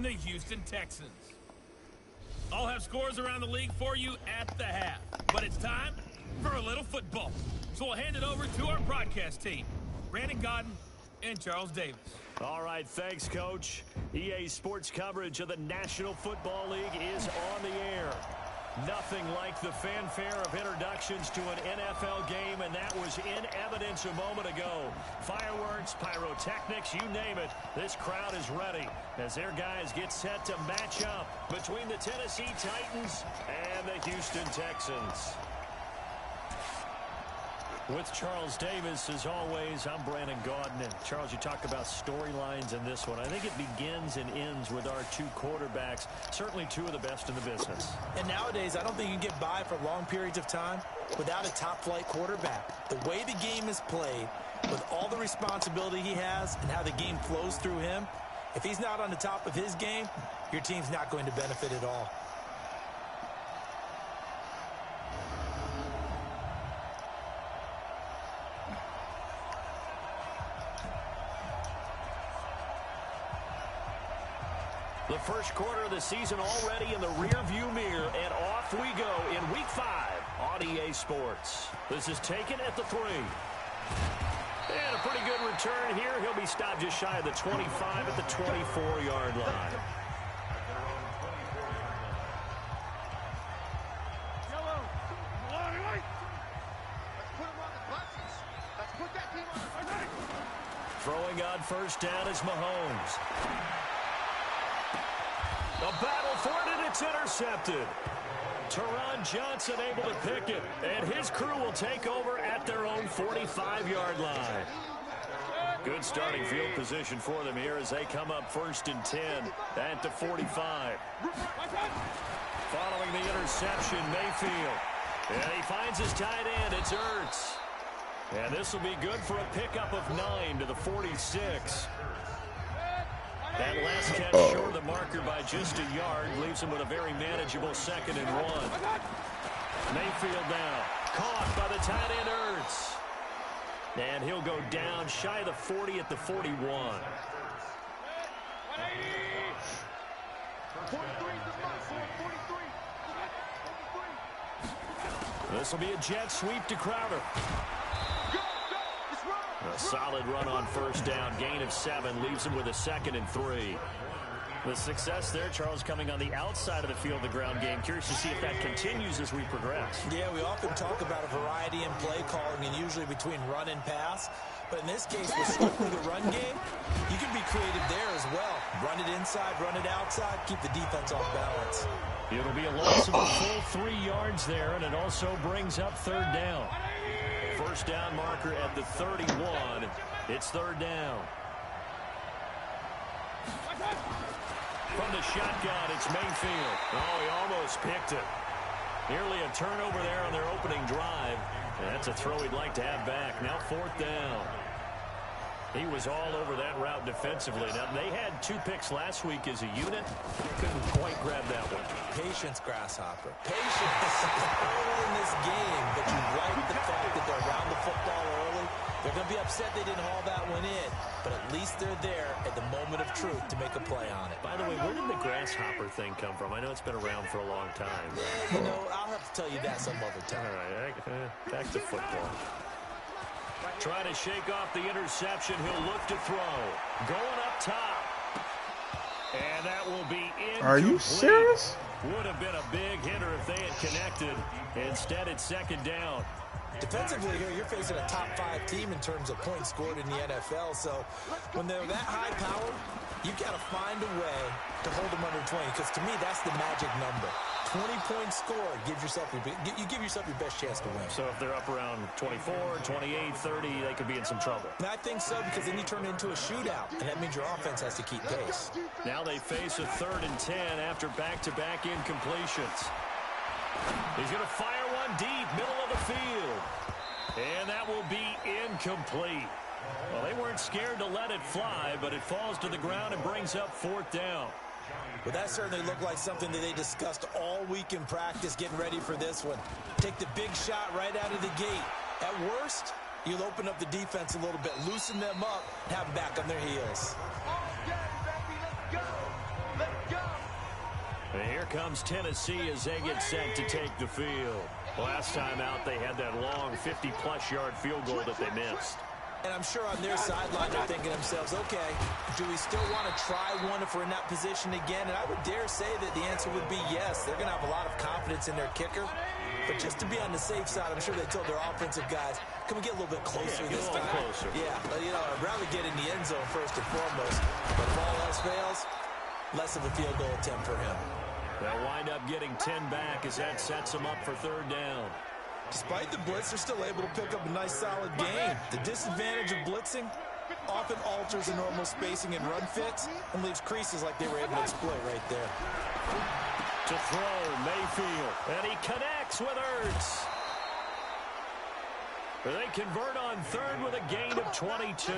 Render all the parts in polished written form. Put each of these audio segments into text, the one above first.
the Houston Texans. I'll have scores around the league for you at the half. But it's time for a little football. So I'll hand it over to our broadcast team, Brandon Gaudin and Charles Davis. All right, thanks, Coach. EA Sports coverage of the National Football League is on the air. Nothing like the fanfare of introductions to an NFL game, and that was in evidence a moment ago. Fireworks, pyrotechnics, you name it. This crowd is ready as their guys get set to match up between the Tennessee Titans and the Houston Texans. With Charles Davis, as always, I'm Brandon Gaudin. And Charles, you talk about storylines in this one. I think it begins and ends with our two quarterbacks, certainly two of the best in the business. And nowadays, I don't think you can get by for long periods of time without a top-flight quarterback. The way the game is played, with all the responsibility he has and how the game flows through him, if he's not on the top of his game, your team's not going to benefit at all. The first quarter of the season already in the rearview mirror, and off we go in Week 5 on EA Sports. This is taken at the 3. And a pretty good return here. He'll be stopped just shy of the 25 at the 24-yard line. Throwing on first down is Mahomes. A battle for it, and it's intercepted. Teron Johnson able to pick it, and his crew will take over at their own 45-yard line. Good starting field position for them here as they come up 1st and 10 at the 45. Following the interception, Mayfield. And he finds his tight end. It's Ertz. And this will be good for a pickup of 9 to the 46. That last catch short of the marker by just a yard leaves him with a very manageable 2nd and 1. Mayfield now caught by the tight end Ertz. And he'll go down shy of the 40 at the 41. This will be a jet sweep to Crowder. A solid run on first down. Gain of 7 leaves him with a 2nd and 3. The success there, Charles, coming on the outside of the field, the ground game. Curious to see if that continues as we progress. Yeah, we often talk about a variety in play calling and usually between run and pass. But in this case, with strictly the run game, you can be creative there as well. Run it inside, run it outside, keep the defense off balance. It'll be a loss of a full 3 yards there, and it also brings up 3rd down. First down marker at the 31. It's 3rd down. From the shotgun, it's Mayfield. Oh, he almost picked it. Nearly a turnover there on their opening drive. And that's a throw he'd like to have back. Now 4th down. He was all over that route defensively. Now, they had 2 picks last week as a unit. Couldn't quite grab that one. Patience, Grasshopper. Patience early in this game, but you like the fact that they're around the football early. They're going to be upset they didn't haul that one in, but at least they're there at the moment of truth to make a play on it. By the way, where did the Grasshopper thing come from? I know it's been around for a long time. Yeah, you know, I'll have to tell you that some other time. All right, back to football. Trying to shake off the interception. He'll look to throw. Going up top. And that will be incomplete. Are you serious? Would have been a big hitter if they had connected. Instead, it's 2nd down. Defensively here, you're facing a top 5 team in terms of points scored in the NFL. So when they're that high power, you've got to find a way to hold them under 20. Because to me, that's the magic number. 20-point score, you give yourself your best chance to win. So if they're up around 24, 28, 30, they could be in some trouble. And I think so, because then you turn it into a shootout, and that means your offense has to keep pace. Now they face a 3rd and 10 after back-to-back incompletions. He's going to fire one deep, middle of the field. And that will be incomplete. Well, they weren't scared to let it fly, but it falls to the ground and brings up 4th down. Well, that certainly looked like something that they discussed all week in practice, getting ready for this one. Take the big shot right out of the gate. At worst, you'll open up the defense a little bit, loosen them up, and have them back on their heels. Let's go. And here comes Tennessee as they get set to take the field. Last time out, they had that long 50-plus yard field goal that they missed. And I'm sure on their sideline they're thinking to themselves, okay, do we still want to try one if we're in that position again? And I would dare say that the answer would be yes. They're going to have a lot of confidence in their kicker. But just to be on the safe side, I'm sure they told their offensive guys, can we get a little bit closer this time? Closer. Yeah, but, I'd rather get in the end zone first and foremost. But if all else fails, less of a field goal attempt for him. They'll wind up getting 10 back as that sets them up for third down. Despite the blitz, they're still able to pick up a nice, solid gain. The disadvantage of blitzing often alters the normal spacing and run fits and leaves creases like they were able to exploit right there. To throw, Mayfield, and he connects with Ertz. They convert on third with a gain of 22.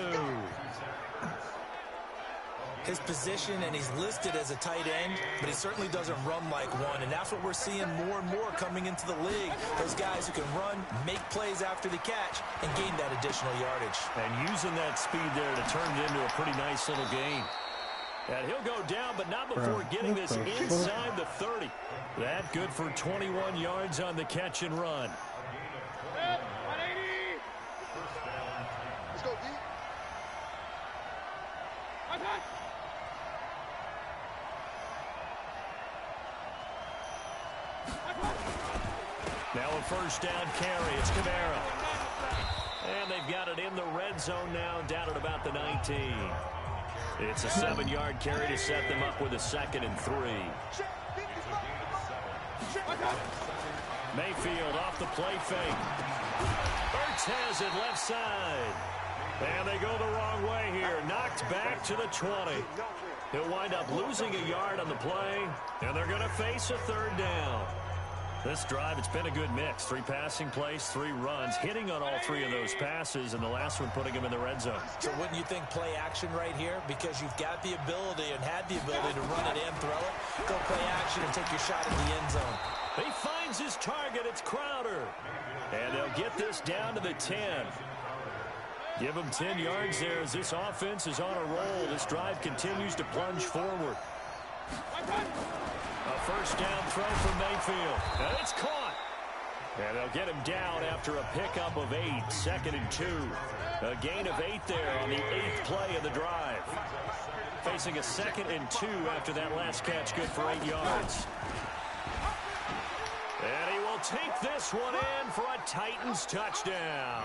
His position, and he's listed as a tight end, but he certainly doesn't run like one, and that's what we're seeing more and more coming into the league. Those guys who can run, make plays after the catch, and gain that additional yardage. And using that speed there to turn it into a pretty nice little gain. And he'll go down, but not before getting this inside the 30. That good for 21 yards on the catch and run. 180. Let's go deep. Now a first down carry. It's Kamara. And they've got it in the red zone now, down at about the 19. It's a 7-yard carry to set them up with a 2nd and 3. Mayfield off the play fake. Ertz has it left side. And they go the wrong way here. Knocked back to the 20. He'll wind up losing a yard on the play, and they're going to face a third down. This drive, it's been a good mix. 3 passing plays, 3 runs, hitting on all 3 of those passes, and the last one putting him in the red zone. So wouldn't you think play action right here? Because you've got the ability and had the ability to run it and throw it. Go play action and take your shot at the end zone. He finds his target. It's Crowder. And they'll get this down to the 10. Give him 10 yards there as this offense is on a roll. This drive continues to plunge forward. A first down throw from Mayfield. And it's caught. And they'll get him down after a pickup of 8. 2nd and 2. A gain of 8 there on the 8th play of the drive. Facing a 2nd and 2 after that last catch, good for 8 yards. And he will take this one in for a Titans touchdown.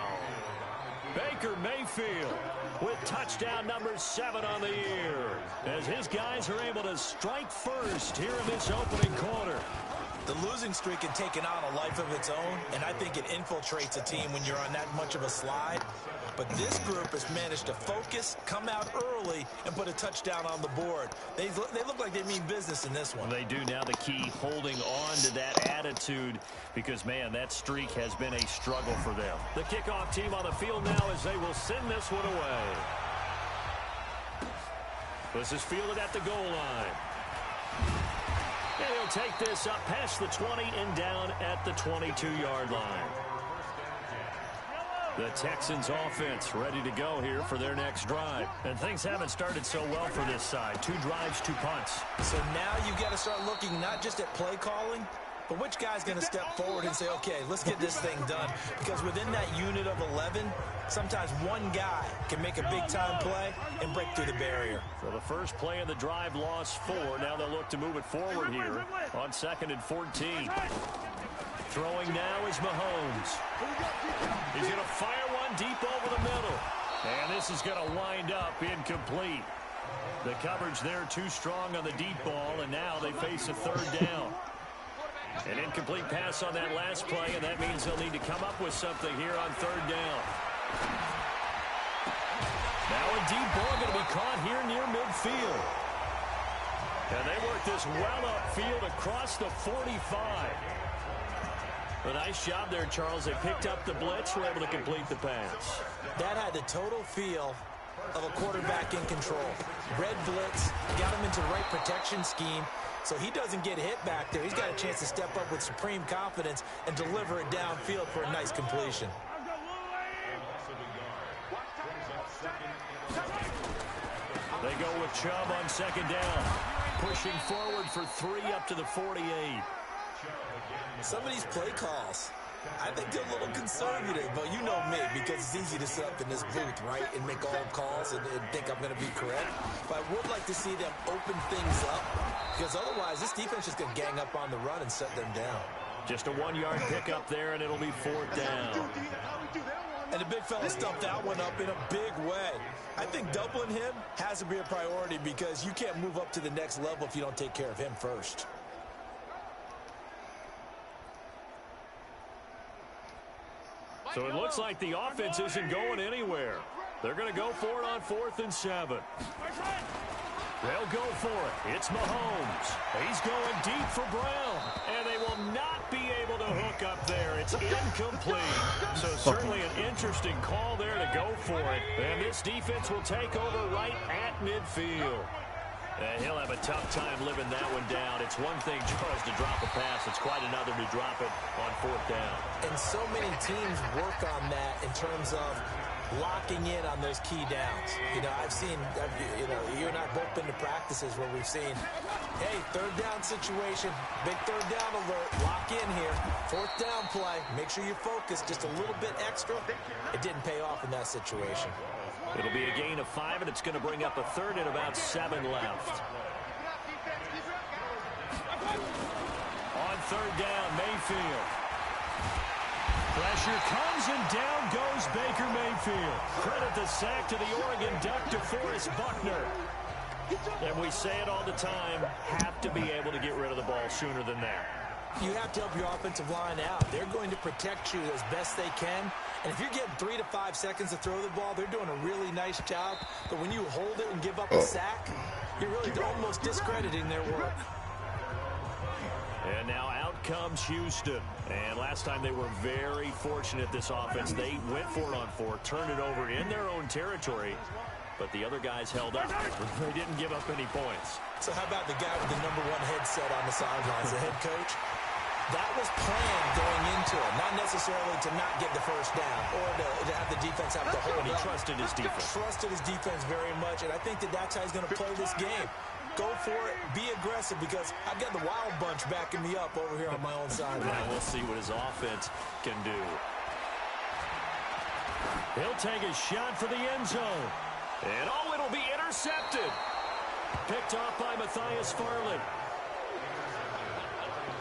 Baker Mayfield with touchdown number 7 on the year as his guys are able to strike first here in this opening quarter. The losing streak had taken on a life of its own, and I think it infiltrates a team when you're on that much of a slide. But this group has managed to focus, come out early, and put a touchdown on the board. They look like they mean business in this one. They do. Now the key, holding on to that attitude, because, man, that streak has been a struggle for them. The kickoff team on the field now as they will send this one away. This is fielded at the goal line. And he'll take this up past the 20 and down at the 22-yard line. The Texans offense ready to go here for their next drive. And things haven't started so well for this side. 2 drives, 2 punts. So now you've got to start looking not just at play calling, but which guy's going to step forward and say, okay, let's get this thing done. Because within that unit of 11, sometimes one guy can make a big-time play and break through the barrier. So the first play of the drive lost 4. Now they'll look to move it forward here on 2nd and 14. Throwing now is Mahomes. He's going to fire one deep over the middle. And this is going to wind up incomplete. The coverage there too strong on the deep ball, and now they face a third down. An incomplete pass on that last play, and that means they'll need to come up with something here on third down. Now a deep ball going to be caught here near midfield. And they work this well upfield across the 45. A nice job there, Charles. They picked up the blitz, were able to complete the pass. That had the total feel of a quarterback in control. Red blitz, got him into the right protection scheme, so he doesn't get hit back there. He's got a chance to step up with supreme confidence and deliver it downfield for a nice completion. They go with Chubb on 2nd down. pushing forward for 3 up to the 48. Some of these play calls, I think they're a little conservative, but you know me, because it's easy to sit up in this booth, right, and make all calls and think I'm going to be correct. But I would like to see them open things up, because otherwise this defense is going to gang up on the run and shut them down. Just a 1-yard pickup there, and it'll be 4th down. And the big fella stuffed that one up in a big way. I think doubling him has to be a priority, because you can't move up to the next level if you don't take care of him first. So it looks like the offense isn't going anywhere. They're going to go for it on 4th and 7. They'll go for it. It's Mahomes. He's going deep for Brown. And they will not be able to hook up there. It's incomplete. So certainly an interesting call there to go for it. And this defense will take over right at midfield. And he'll have a tough time living that one down. It's one thing just to drop a pass. It's quite another to drop it on 4th down. And so many teams work on that in terms of locking in on those key downs. You know, you and I have both been to practices where we've seen, hey, 3rd down situation, big 3rd down alert, lock in here, 4th down play, make sure you focus just a little bit extra. It didn't pay off in that situation. It'll be a gain of 5, and it's going to bring up a 3rd and about 7 left. On 3rd down, Mayfield. Pressure comes, and down goes Baker Mayfield. Credit the sack to the Oregon Duck, DeForest Buckner. And we say it all the time, have to be able to get rid of the ball sooner than that. You have to help your offensive line out. They're going to protect you as best they can. And if you're getting 3 to 5 seconds to throw the ball, they're doing a really nice job. But when you hold it and give up a sack, you're really almost discrediting their work. And now out comes Houston. And last time they were very fortunate, this offense. They went for it on 4, turned it over in their own territory. But the other guys held up. They didn't give up any points. So how about the guy with the #1 headset on the sidelines, the head coach? That was planned going into it, not necessarily to not get the first down or to have the defense have to hold But he up. trusted his defense. Trusted his defense very much, and I think that's how he's going to play this game. Go for it, be aggressive, because I've got the Wild Bunch backing me up over here on my own sideline. Now we'll see what his offense can do. He'll take a shot for the end zone. And it'll be intercepted. Picked off by Matthias Farley.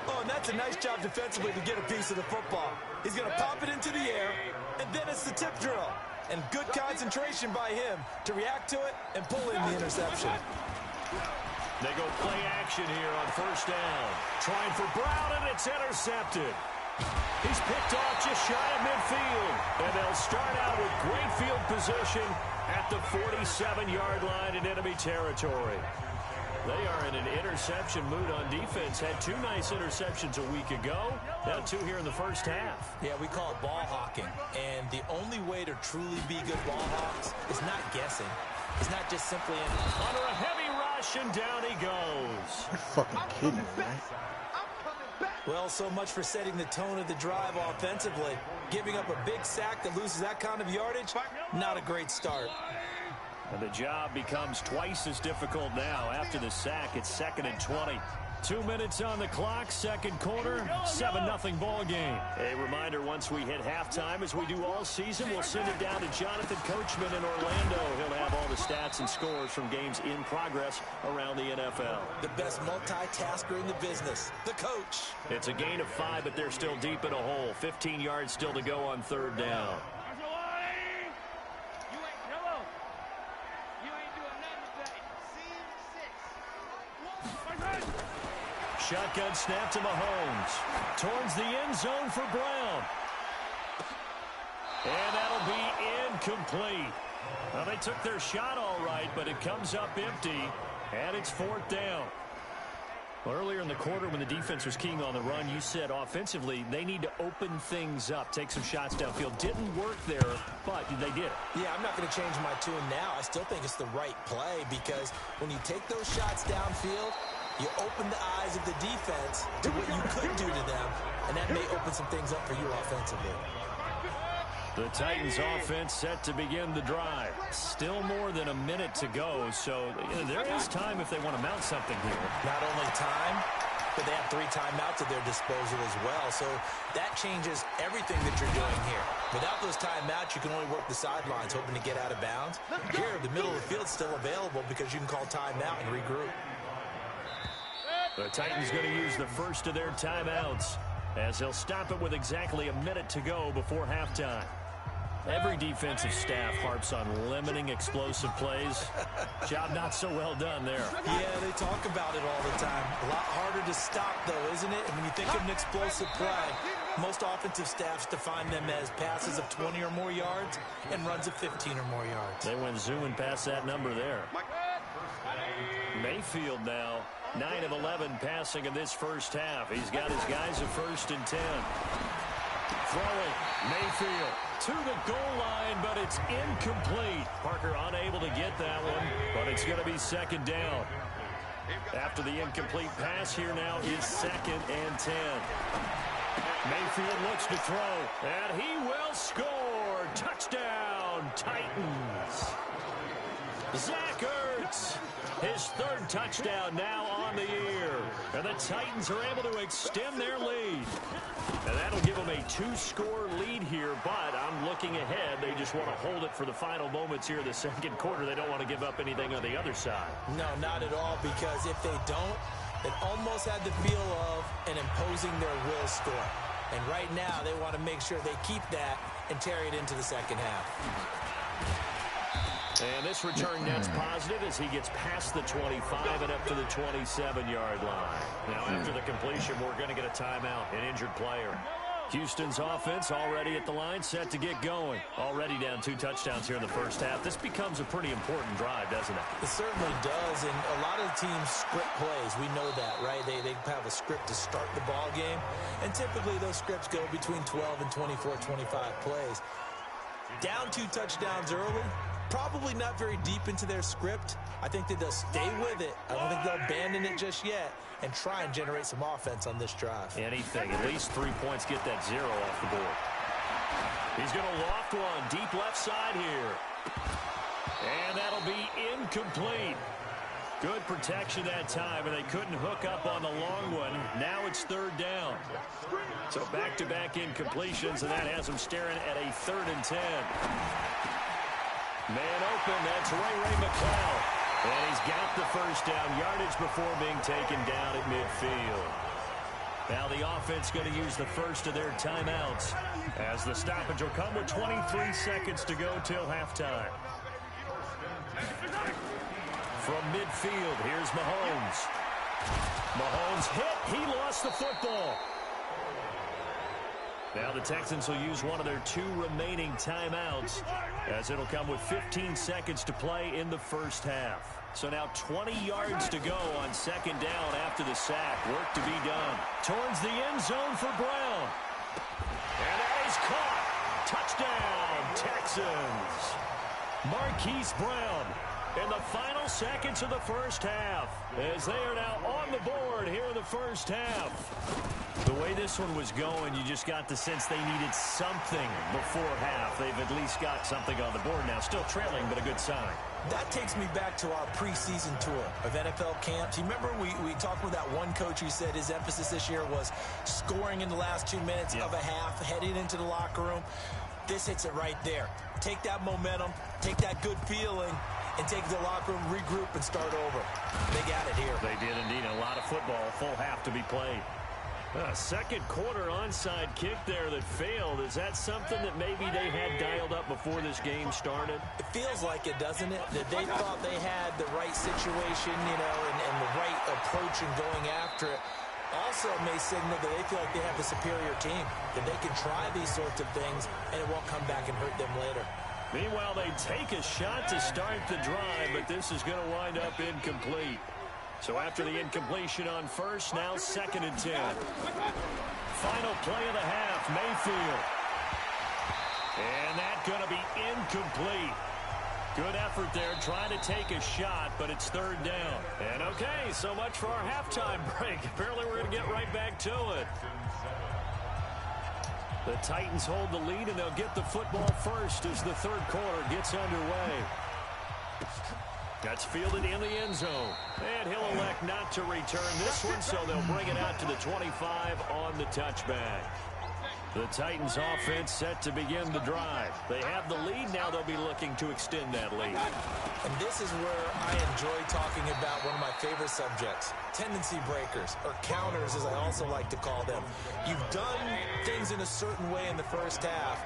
Oh, and that's a nice job defensively to get a piece of the football. He's going to pop it into the air, and then it's the tip drill. And good concentration by him to react to it and pull in the interception. They go play action here on 1st down. Trying for Brown, and it's intercepted. He's picked off just shy of midfield. And they'll start out with great field position at the 47-yard line in enemy territory. They are in an interception mood on defense. Had 2 nice interceptions a week ago. Now 2 here in the first half. Yeah, we call it ball hawking. And the only way to truly be good ball hawks is not guessing. It's not just simply under a heavy rush, and down he goes. You're fucking kidding me, right? Well, so much for setting the tone of the drive offensively. Giving up a big sack that loses that kind of yardage, not a great start. And the job becomes twice as difficult now. After the sack, it's 2nd and 20. 2 minutes on the clock, 2nd quarter, 7-0 ball game. A reminder, once we hit halftime, as we do all season, we'll send it down to Jonathan Coachman in Orlando. He'll have all the stats and scores from games in progress around the NFL. The best multitasker in the business, the coach. It's a gain of 5, but they're still deep in a hole. 15 yards still to go on 3rd down. Shotgun snap to Mahomes. Towards the end zone for Brown. And that'll be incomplete. Well, they took their shot all right, but it comes up empty, and it's 4th down. Well, earlier in the quarter when the defense was keying on the run, you said offensively they need to open things up, take some shots downfield. Didn't work there, but they did it. Yeah, I'm not going to change my tune now. I still think it's the right play, because when you take those shots downfield, you open the eyes of the defense to what you could do to them, and that may open some things up for you offensively. The Titans offense set to begin the drive. Still more than a minute to go, so there is time if they want to mount something here. Not only time, but they have 3 timeouts at their disposal as well. So that changes everything that you're doing here. Without those timeouts, you can only work the sidelines, hoping to get out of bounds. Here, the middle of the field is still available because you can call timeout and regroup. The Titans going to use the first of their timeouts as they'll stop it with exactly a minute to go before halftime. Every defensive staff harps on limiting explosive plays. Job not so well done there. Yeah, they talk about it all the time. A lot harder to stop, though, isn't it? And when you think of an explosive play, most offensive staffs define them as passes of 20 or more yards and runs of 15 or more yards. They went zooming past that number there. Mayfield now, 9 of 11 passing in this first half. He's got his guys at 1st and 10. Throwing, Mayfield to the goal line, but it's incomplete. Parker unable to get that one, but it's going to be 2nd down. After the incomplete pass, here now is 2nd and 10. Mayfield looks to throw, and he will score. Touchdown, Titans. Zach Ertz, his 3rd touchdown now on the year. And the Titans are able to extend their lead. And that'll give them a 2-score lead here, but I'm looking ahead. They just want to hold it for the final moments here in the 2nd quarter. They don't want to give up anything on the other side. No, not at all, because if they don't, it almost had the feel of an imposing their will score. And right now, they want to make sure they keep that and carry it into the 2nd half. And this return net's positive as he gets past the 25 and up to the 27-yard line. Now, after the completion, we're going to get a timeout, an injured player. Houston's offense already at the line, set to get going. Already down 2 touchdowns here in the first half. This becomes a pretty important drive, doesn't it? It certainly does, and a lot of teams script plays. We know that, right? They have a script to start the ball game, and typically those scripts go between 12 and 24, 25 plays. Down 2 touchdowns early, probably not very deep into their script. I think that they'll stay with it. I don't think they'll abandon it just yet and try and generate some offense on this drive. Anything. At least 3 points, get that 0 off the board. He's going to loft one deep left side here. And that'll be incomplete. Good protection that time, and they couldn't hook up on the long one. Now it's 3rd down. So back-to-back incompletions, and that has them staring at a 3rd and 10. Man open, that's Ray McCloud. And he's got the first down yardage before being taken down at midfield. Now the offense going to use the first of their timeouts as the stoppage will come with 23 seconds to go till halftime. From midfield, here's Mahomes. Mahomes hit, he lost the football. Now the Texans will use one of their 2 remaining timeouts as it'll come with 15 seconds to play in the first half. So now 20 yards to go on 2nd down after the sack. Work to be done. Towards the end zone for Brown. And that is caught. Touchdown, Texans. Marquise Brown in the final seconds of the first half as they are now on the board here in the first half. The way this one was going, you just got the sense they needed something before half. They've at least got something on the board now. Still trailing, but a good sign. That takes me back to our preseason tour of NFL camps. You remember we talked with that one coach who said his emphasis this year was scoring in the last 2 minutes of a half, heading into the locker room. This hits it right there. Take that momentum, take that good feeling, and take the locker room, regroup, and start over. They got it here. They did indeed. A lot of football, full half to be played. Second quarter onside kick there that failed. Is that something that maybe they had dialed up before this game started? It feels like it, doesn't it? That they thought they had the right situation, you know, and the right approach in going after it. Also may signal that they feel like they have the superior team, that they can try these sorts of things, and it won't come back and hurt them later. Meanwhile, they take a shot to start the drive, but this is going to wind up incomplete. So after the incompletion on first, now 2nd and 10. Final play of the half, Mayfield. And that's going to be incomplete. Good effort there, trying to take a shot, but it's 3rd down. And okay, so much for our halftime break. Apparently we're going to get right back to it. The Titans hold the lead, and they'll get the football first as the third quarter gets underway. That's fielded in the end zone. And he'll elect not to return this one, so they'll bring it out to the 25 on the touchback. The Titans offense set to begin the drive. They have the lead. Now they'll be looking to extend that lead. And this is where I enjoy talking about one of my favorite subjects, tendency breakers, or counters as I also like to call them. You've done things in a certain way in the first half,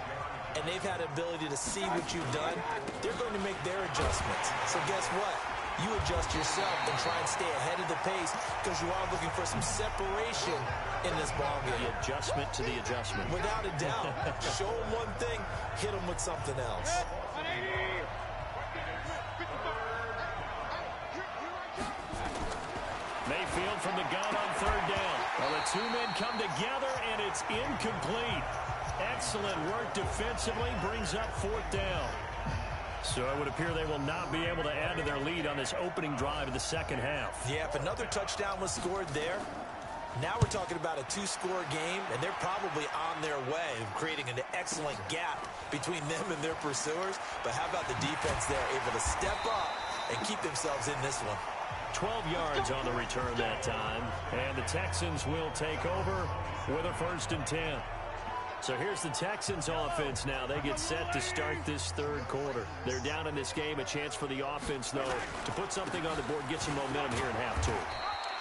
and they've had the ability to see what you've done. They're going to make their adjustments. So guess what? You adjust yourself and try and stay ahead of the pace because you are looking for some separation in this ball game. The adjustment to the adjustment. Without a doubt. Show them one thing, hit them with something else. Mayfield from the gun on third down. Well, the two men come together, and it's incomplete. Excellent work defensively, brings up fourth down. So it would appear they will not be able to add to their lead on this opening drive of the second half. Yeah, if another touchdown was scored there, now we're talking about a two-score game, and they're probably on their way of creating an excellent gap between them and their pursuers. But how about the defense there, able to step up and keep themselves in this one? 12 yards on the return that time, and the Texans will take over with a 1st and 10. So here's the Texans offense now. They get set to start this third quarter. They're down in this game. A chance for the offense, though, to put something on the board, get some momentum here in half two.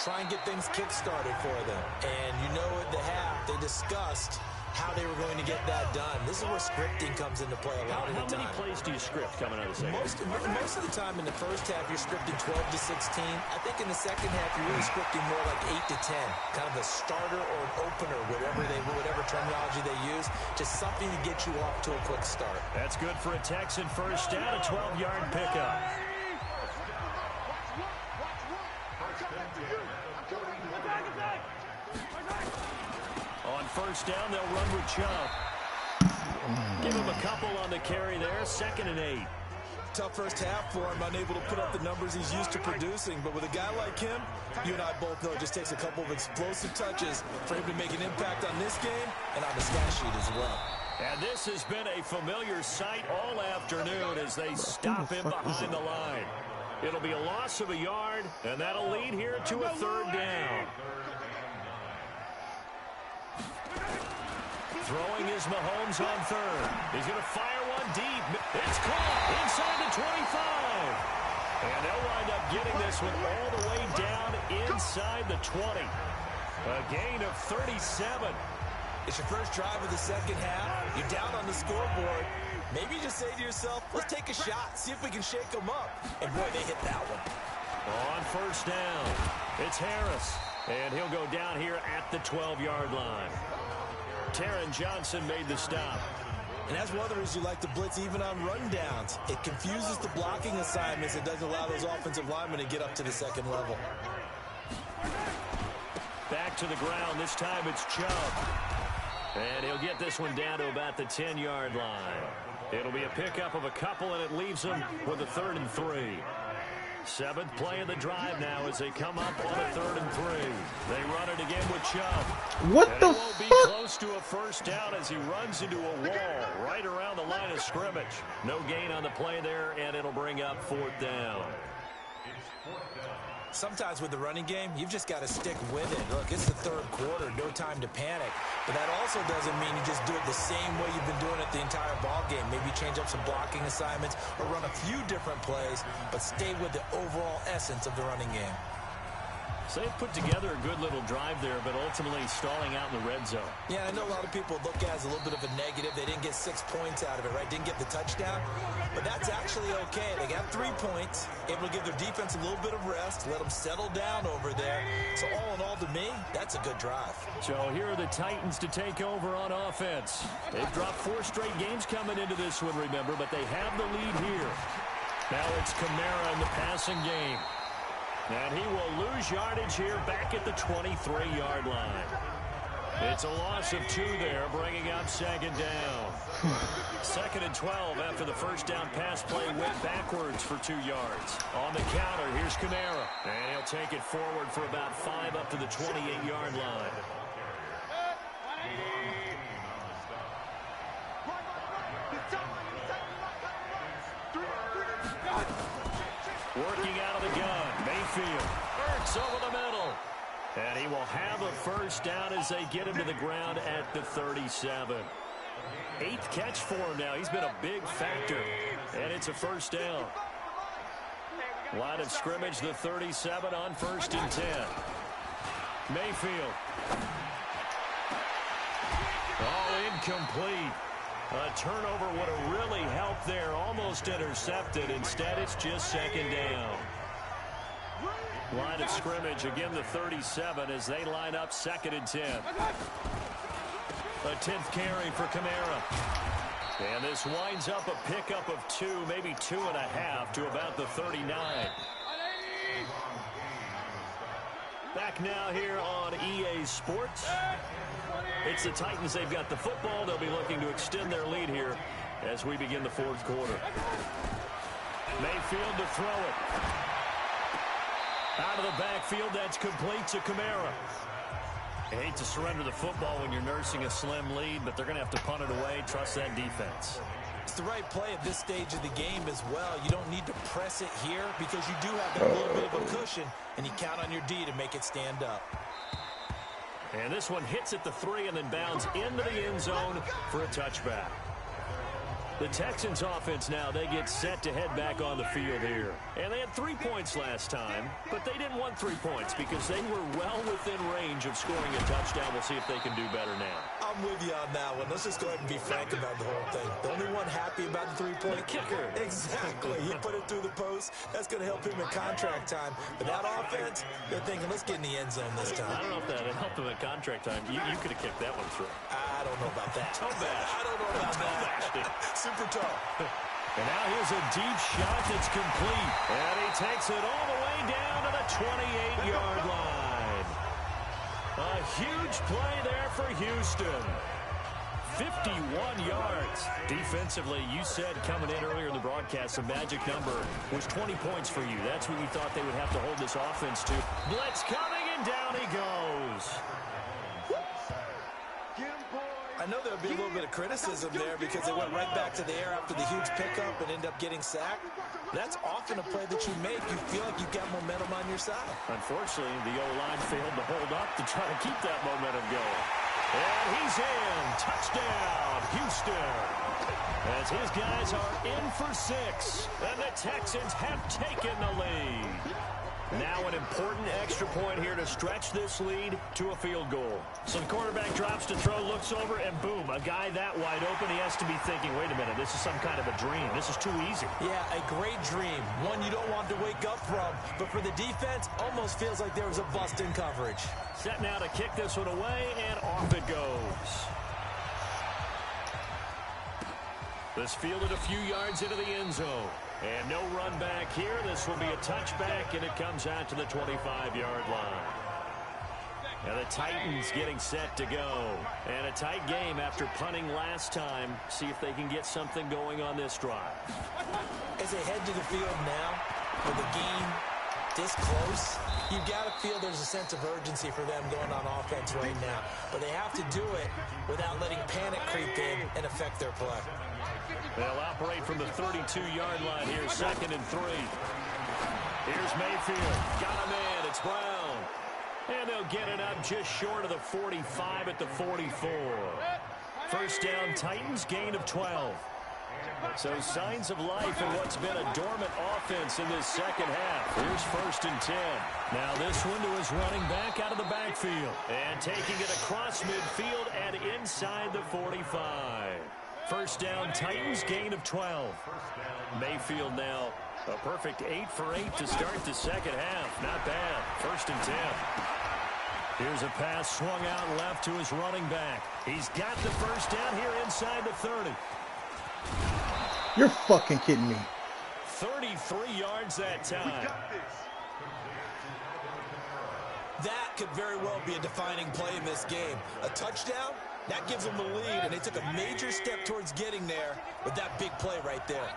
Try and get things kick-started for them. And you know at the half, they discussed how they were going to get that done. This is where scripting comes into play a lot of the time. How many plays do you script coming out of the second? Most of the time in the first half, you're scripting 12 to 16. I think in the second half, you're really scripting more like 8 to 10. Kind of a starter or an opener, whatever terminology they use. Just something to get you off to a quick start. That's good for a Texan first down, a 12-yard pickup. On first down, they'll run with Chubb. Give him a couple on the carry there. 2nd and 8. Tough first half for him, unable to put up the numbers he's used to producing. But with a guy like him, you and I both know it just takes a couple of explosive touches for him to make an impact on this game and on the stat sheet as well. And this has been a familiar sight all afternoon as they stop him behind the line. It'll be a loss of a yard, and that'll lead here to a 3rd down. Throwing is Mahomes on 3rd. He's going to fire one deep. It's caught inside the 25. And they'll wind up getting this one all the way down inside the 20. A gain of 37. It's your first drive of the second half. You're down on the scoreboard. Maybe you just say to yourself, let's take a shot, see if we can shake them up. And boy, they hit that one. On first down, it's Harris. And he'll go down here at the 12-yard line. Taron Johnson made the stop. And that's one of the reasons you like to blitz even on rundowns. It confuses the blocking assignments. It doesn't allow those offensive linemen to get up to the second level. Back to the ground. This time it's Chubb. And he'll get this one down to about the 10-yard line. It'll be a pickup of a couple, and it leaves them with a 3rd and 3. 7th play of the drive now as they come up on a 3rd and 3. They run it again with Chubb. What and the it won't be fuck? close to a first down as he runs into a wall right around the line of scrimmage. No gain on the play there, and it'll bring up 4th down. Sometimes with the running game, you've just got to stick with it. Look, it's the third quarter, no time to panic. But that also doesn't mean you just do it the same way you've been doing it the entire ball game. Maybe change up some blocking assignments or run a few different plays, but stay with the overall essence of the running game. So they've put together a good little drive there, but ultimately stalling out in the red zone. Yeah, I know a lot of people look at it as a little bit of a negative. They didn't get 6 points out of it, right? Didn't get the touchdown. But that's actually okay. They got 3 points, able to give their defense a little bit of rest, let them settle down over there. So all in all, to me, that's a good drive. So here are the Titans to take over on offense. They've dropped 4 straight games coming into this one, remember, but they have the lead here. Now it's Kamara in the passing game. And he will lose yardage here back at the 23-yard line. It's a loss of 2 there, bringing up 2nd down. 2nd and 12 after the first down pass play went backwards for 2 yards. On the counter, here's Kamara. And he'll take it forward for about 5 up to the 28-yard line. Working out of the gun, Mayfield. Ertz over the middle. And he will have a first down as they get him to the ground at the 37. 8th catch for him now. He's been a big factor. And it's a first down. Line of scrimmage, the 37 on 1st and 10. Mayfield. All incomplete. A turnover would have really helped there. Almost intercepted. Instead, it's just 2nd down. Line of scrimmage, again, the 37 as they line up 2nd and 10. A 10th carry for Kamara. And this winds up a pickup of 2, maybe 2.5 to about the 39. Back now here on EA Sports. It's the Titans. They've got the football. They'll be looking to extend their lead here as we begin the 4th quarter. Mayfield to throw it. Out of the backfield, that's complete to Kamara. I hate to surrender the football when you're nursing a slim lead, but they're going to have to punt it away. Trust that defense. It's the right play at this stage of the game as well. You don't need to press it here because you do have that little bit of a cushion, and you count on your D to make it stand up. And this one hits at the 3 and then bounds into the end zone for a touchback. The Texans offense now, they get set to head back on the field here. And they had 3 points last time, but they didn't want 3 points because they were well within range of scoring a touchdown. We'll see if they can do better now. I'm with you on that one. Let's just go ahead and be frank about the whole thing. The only one happy about the 3-point kicker. Exactly. He put it through the post. That's going to help him in contract time. But that offense, they're thinking, let's get in the end zone this time. I don't know if that helped him in contract time. You could have kicked that one through. I don't know about that. Toe bash. I don't know about that. Super toe. And now here's a deep shot that's complete. And he takes it all the way down to the 28-yard line. A huge play there for Houston. 51 yards. Defensively, you said coming in earlier in the broadcast, the magic number was 20 points for you. That's what you thought they would have to hold this offense to. Blitz coming, and down he goes. I know there'll be a little bit of criticism there because they went right back to the air after the huge pickup and ended up getting sacked. That's often a play that you make. You feel like you've got momentum on your side. Unfortunately, the O-line failed to hold up to try to keep that momentum going. And he's in. Touchdown, Houston. As his guys are in for 6. And the Texans have taken the lead. Now an important extra point here to stretch this lead to a field goal. So the quarterback drops to throw, looks over, and boom, a guy that wide open, he has to be thinking, wait a minute, this is some kind of a dream. This is too easy. Yeah, a great dream. One you don't want to wake up from. But for the defense, almost feels like there was a bust in coverage. Set now to kick this one away, and off it goes. This fielded a few yards into the end zone. And no run back here. This will be a touchback, and it comes out to the 25-yard line. Now the Titans getting set to go. And a tight game after punting last time. See if they can get something going on this drive. As they head to the field now, with the game this close, you've got to feel there's a sense of urgency for them going on offense right now. But they have to do it without letting panic creep in and affect their play. They'll operate from the 32-yard line here, 2nd and 3. Here's Mayfield. Got him in. It's Brown. And they'll get it up just short of the 45 at the 44. First down, Titans, gain of 12. So signs of life in what's been a dormant offense in this second half. Here's 1st and 10. Now this one to his running back out of the backfield. And taking it across midfield and inside the 45. First down, Titans, gain of 12. Mayfield now a perfect 8 for 8 to start the second half. Not bad. 1st and 10. Here's a pass swung out left to his running back. He's got the first down here inside the 30. You're fucking kidding me. 33 yards that time. That could very well be a defining play in this game. A touchdown, that gives them the lead, and they took a major step towards getting there with that big play right there.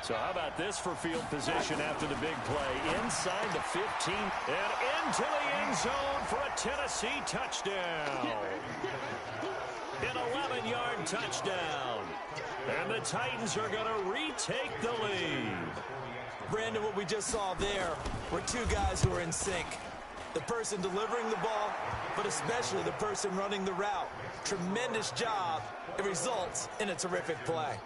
So how about this for field position after the big play? Inside the 15 and into the end zone for a Tennessee touchdown. An 11-yard touchdown. And the Titans are going to retake the lead. Brandon, what we just saw there were two guys who are in sync. The person delivering the ball, but especially the person running the route. Tremendous job. It results in a terrific play.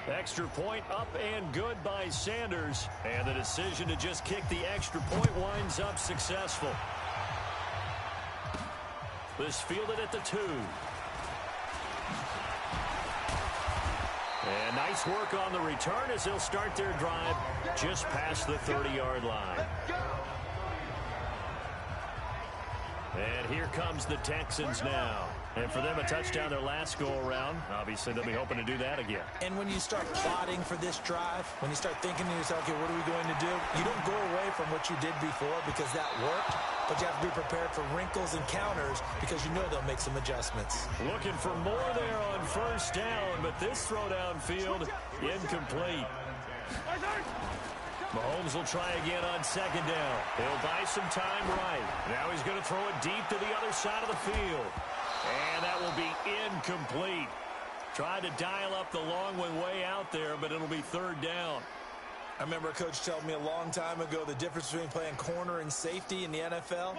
Extra point up and good by Sanders. And the decision to just kick the extra point winds up successful. This fielded at the 2. And nice work on the return as they'll start their drive just past the 30-yard line. And here comes the Texans now. And for them, a touchdown their last go-around. Obviously, they'll be hoping to do that again. And when you start plotting for this drive, when you start thinking to yourself, okay, what are we going to do? You don't go away from what you did before because that worked, but you have to be prepared for wrinkles and counters because you know they'll make some adjustments. Looking for more there on first down, but this throw downfield incomplete. Mahomes will try again on second down. He'll buy some time right. Now he's going to throw it deep to the other side of the field. And that will be incomplete. Tried to dial up the long one way out there, but it'll be third down. I remember a coach told me a long time ago the difference between playing corner and safety in the NFL.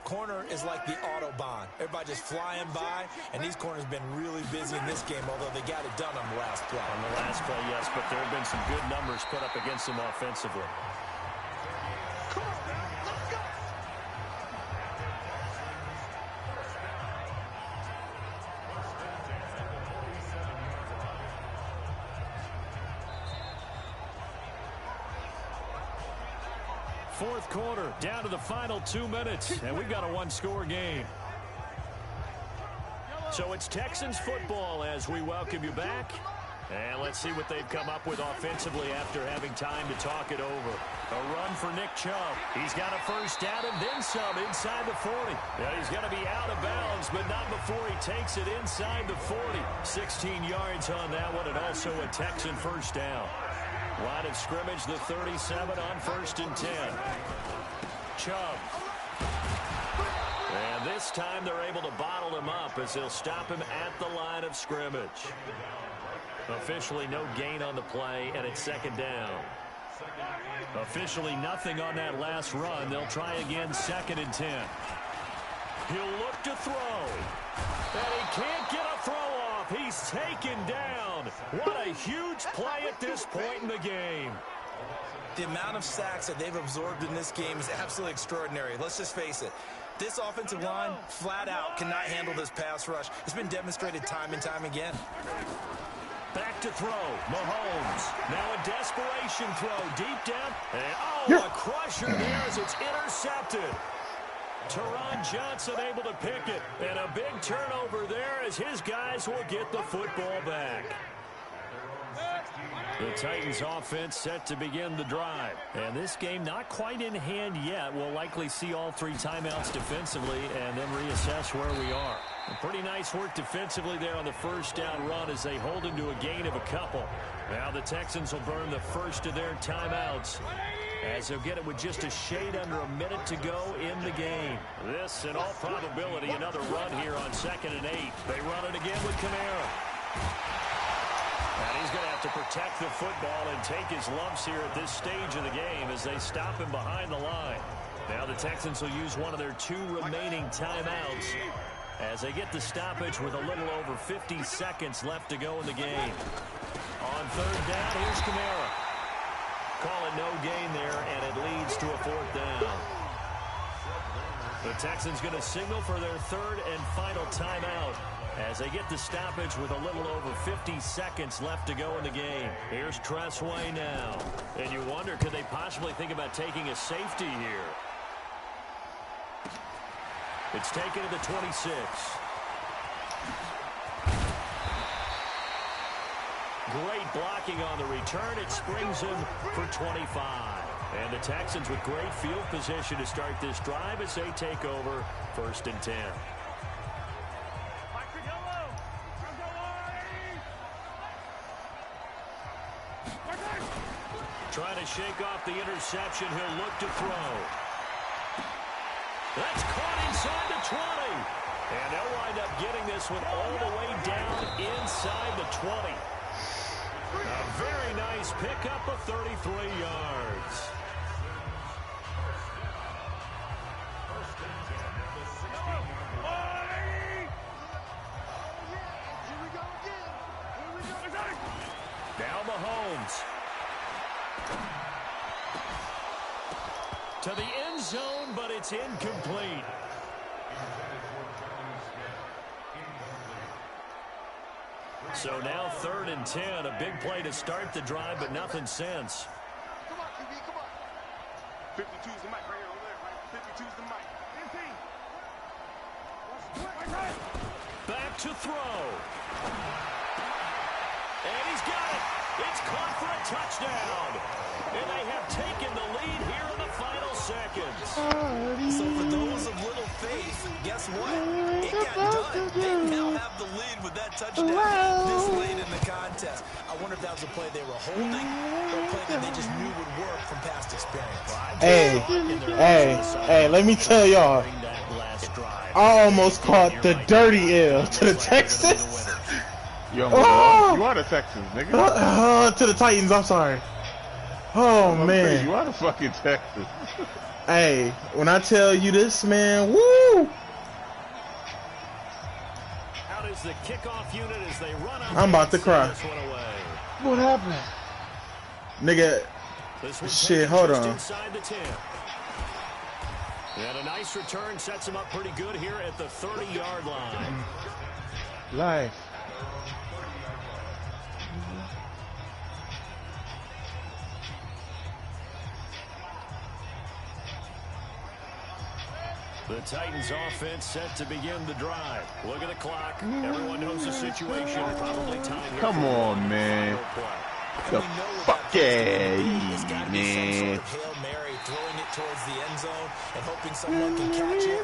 Corner is like the Autobahn. Everybody just flying by, and these corners have been really busy in this game, although they got it done on the last play. On the last play, yes, but there have been some good numbers put up against them offensively. Fourth quarter, down to the final 2 minutes, and we've got a one-score game. So it's Texans football as we welcome you back. And let's see what they've come up with offensively after having time to talk it over. A run for Nick Chubb. He's got a first down and then some inside the 40. Yeah, he's going to be out of bounds, but not before he takes it inside the 40. 16 yards on that one, and also a Texan first down. Line of scrimmage, the 37 on 1st and 10. Chubb. And this time they're able to bottle him up as they'll stop him at the line of scrimmage. Officially no gain on the play, and it's second down. Officially nothing on that last run. They'll try again, 2nd and 10. He'll look to throw. And he can't get a throw off. He's taken down. What a huge play at this point in the game. The amount of sacks that they've absorbed in this game is absolutely extraordinary. Let's just face it. This offensive line, flat out, cannot handle this pass rush. It's been demonstrated time and time again. Back to throw. Mahomes. Now a desperation throw. Deep down. And, a crusher there as it's intercepted. Teron Johnson able to pick it. And a big turnover there as his guys will get the football back. The Titans offense set to begin the drive. And this game not quite in hand yet. We'll likely see all 3 timeouts defensively and then reassess where we are. Pretty nice work defensively there on the first down run as they hold him to a gain of a couple. Now the Texans will burn the first of their timeouts as they'll get it with just a shade under a minute to go in the game. This, in all probability, another run here on 2nd and 8. They run it again with Kamara. And he's going to have to protect the football and take his lumps here at this stage of the game as they stop him behind the line. Now the Texans will use one of their 2 remaining timeouts as they get the stoppage with a little over 50 seconds left to go in the game. On 3rd down, here's Kamara. Call it no gain there, and it leads to a 4th down. The Texans going to signal for their 3rd and final timeout as they get the stoppage with a little over 50 seconds left to go in the game. Here's Tressway now. And you wonder, could they possibly think about taking a safety here? It's taken to the 26. Great blocking on the return. It springs him for 25. And the Texans with great field position to start this drive as they take over 1st and 10. Trying to shake off the interception. He'll look to throw. That's caught inside the 20. And they'll wind up getting this one all the way down inside the 20. A very nice pickup of 33 yards. Now Mahomes. To the end zone, but it's incomplete. So now 3rd and 10. A big play to start the drive, but nothing since. Come on, QB, come on. 52's the mic right here over there, right? 52's the mic. Back to throw. And he's got it. It's caught for a touchdown. And they have taken the lead here in the final seconds. So for those of little faith, guess what? It got done. They now have the lead with that touchdown this late in the contest. I wonder if that was a play they were holding or a play that they just knew would work from past experience. Hey, let me tell y'all. I almost caught the dirty L to the Texans. You are the Texans, nigga. To the Titans, I'm sorry. Oh, man. You are the fucking Texans. Hey, when I tell you this, man, woo! Out is the kickoff unit as they run up. I'm about to cry. What happened? Nigga, shit, hold on. Inside the 10. And a nice return sets him up pretty good here at the 30-yard line. Life. The Titans offense set to begin the drive. Look at the clock. Everyone knows the situation. Probably time here. Come on, man. The fuck yeah, man. Hail Mary, throwing it towards the end zone and hoping someone can catch it.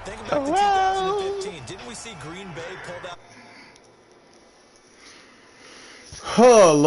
Think about the 2015. Didn't we see Green Bay pull that? Oh, Lord.